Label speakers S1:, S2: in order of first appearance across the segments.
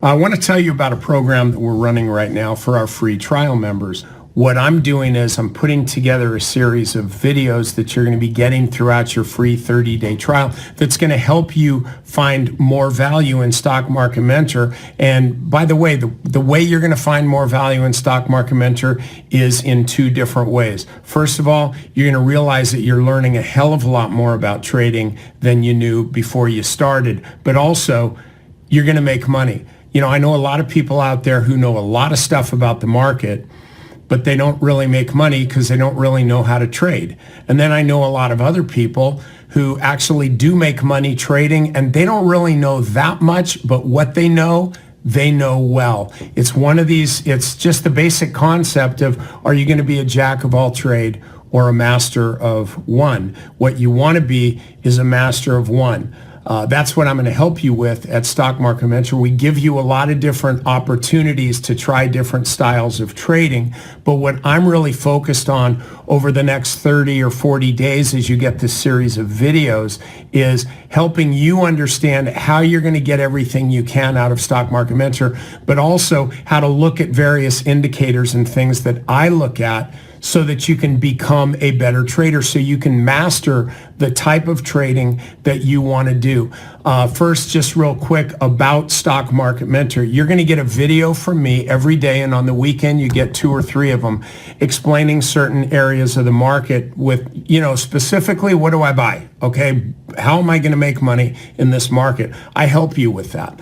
S1: I want to tell you about a program that we're running right now for our free trial members. What I'm doing is I'm putting together a series of videos that you're going to be getting throughout your free 30-day trial that's going to help you find more value in Stock Market Mentor. And by the way, the way you're going to find more value in Stock Market Mentor is in two different ways. First of all, you're going to realize that you're learning a hell of a lot more about trading than you knew before you started, but also you're going to make money. You know, I know a lot of people out there who know a lot of stuff about the market, but they don't really make money because they don't really know how to trade. And then I know a lot of other people who actually do make money trading, and they don't really know that much, but what they know well. It's one of these, it's just the basic concept of, are you going to be a jack of all trade or a master of one? What you want to be is a master of one. That's what I'm going to help you with at Stock Market Mentor. We give you a lot of different opportunities to try different styles of trading, but what I'm really focused on over the next 30 or 40 days as you get this series of videos is helping you understand how you're going to get everything you can out of Stock Market Mentor, but also how to look at various indicators and things that I look at so that you can become a better trader, so you can master the type of trading that you want to do. First, just real quick about Stock Market Mentor. You're going to get a video from me every day, and on the weekend you get 2 or 3 of them explaining certain areas of the market with, you know, specifically what do I buy? Okay, how am I going to make money in this market? I help you with that.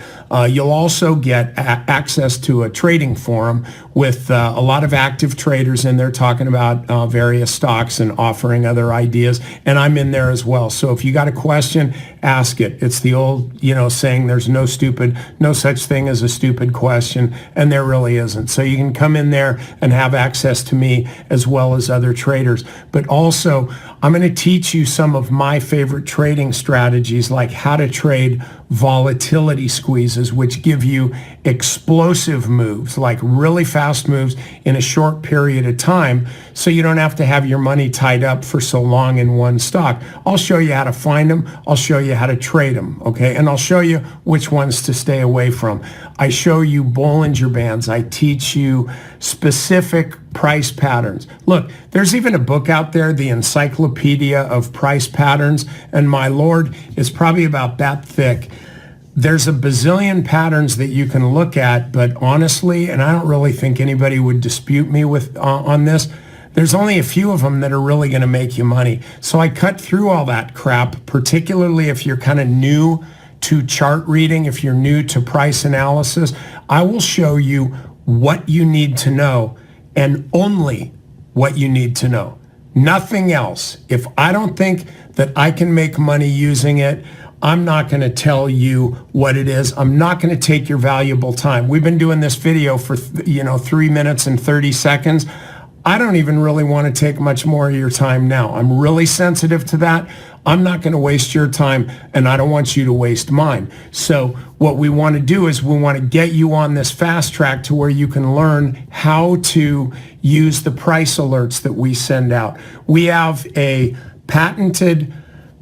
S1: You'll also get access to a trading forum with a lot of active traders in there talking about various stocks and offering other ideas, and I'm in there as well. So if you got a question, ask it. It's the old, you know, saying there's no such thing as a stupid question, and there really isn't. So you can come in there and have access to me as well as other traders. But also, I'm going to teach you some of my favorite trading strategies, like how to trade volatility squeezes, which give you explosive moves, like really fast moves in a short period of time, so you don't have to have your money tied up for so long in one stock. I'll show you how to find them. I'll show you how to trade them, okay? And I'll show you which ones to stay away from. I show you Bollinger Bands. I teach you specific price patterns. Look, there's even a book out there, the Encyclopedia of Price Patterns, and my Lord, it's probably about that thick. There's a bazillion patterns that you can look at, but honestly, and I don't really think anybody would dispute me with on this, there's only a few of them that are really going to make you money. So I cut through all that crap, particularly if you're kind of new to chart reading, if you're new to price analysis. I will show you what you need to know and only what you need to know. Nothing else. If I don't think that I can make money using it, I'm not going to tell you what it is. I'm not going to take your valuable time. We've been doing this video for 3 minutes and 30 seconds. I don't even really want to take much more of your time now. I'm really sensitive to that. I'm not going to waste your time, and I don't want you to waste mine. So what we want to do is we want to get you on this fast track to where you can learn how to use the price alerts that we send out. We have a patented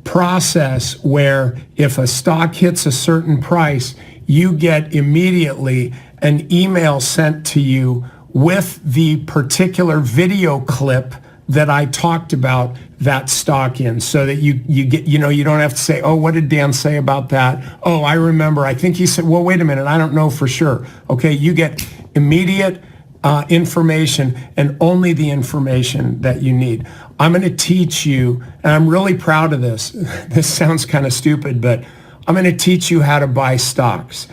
S1: process where if a stock hits a certain price, you get immediately an email sent to you with the particular video clip that I talked about that stock in, so that you get, you don't have to say, oh, what did Dan say about that? Oh, I remember, I think he said, well, wait a minute, I don't know for sure. Okay, you get immediate information, and only the information that you need. I'm going to teach you, and I'm really proud of this. This sounds kind of stupid, but I'm going to teach you how to buy stocks.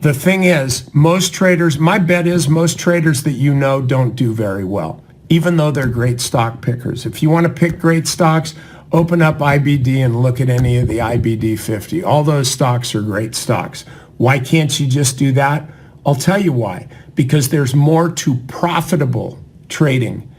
S1: The thing is, most traders, my bet is most traders that you know don't do very well, even though they're great stock pickers. If you want to pick great stocks, open up IBD and look at any of the IBD 50. All those stocks are great stocks. Why can't you just do that? I'll tell you why. Because there's more to profitable trading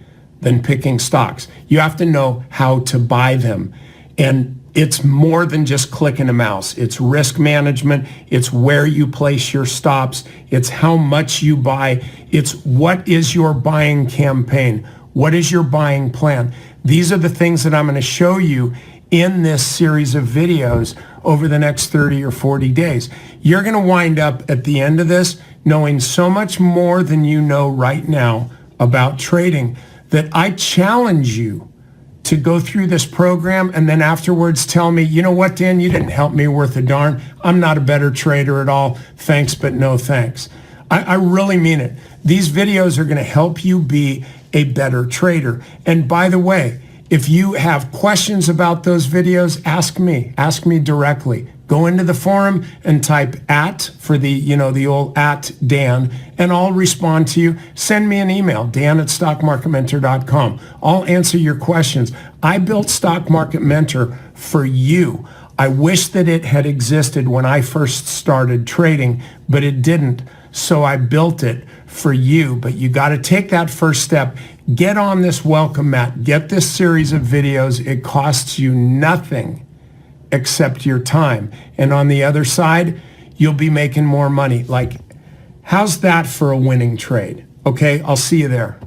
S1: than picking stocks. You have to know how to buy them. And it's more than just clicking a mouse. It's risk management. It's where you place your stops. It's how much you buy. It's what is your buying campaign? What is your buying plan? These are the things that I'm going to show you in this series of videos over the next 30 or 40 days. You're going to wind up at the end of this knowing so much more than you know right now about trading that I challenge you to go through this program and then afterwards tell me, you know what, Dan, you didn't help me worth a darn. I'm not a better trader at all. Thanks, but no thanks. I really mean it. These videos are going to help you be a better trader. And by the way, if you have questions about those videos, ask me directly. Go into the forum and type @ for the old @Dan, and I'll respond to you. Send me an email, dan@stockmarketmentor.com. I'll answer your questions. I built Stock Market Mentor for you. I wish that it had existed when I first started trading, but it didn't. So I built it for you, but you got to take that first step. Get on this welcome mat. Get this series of videos. It costs you nothing except your time. And on the other side, you'll be making more money. Like, how's that for a winning trade? Okay, I'll see you there.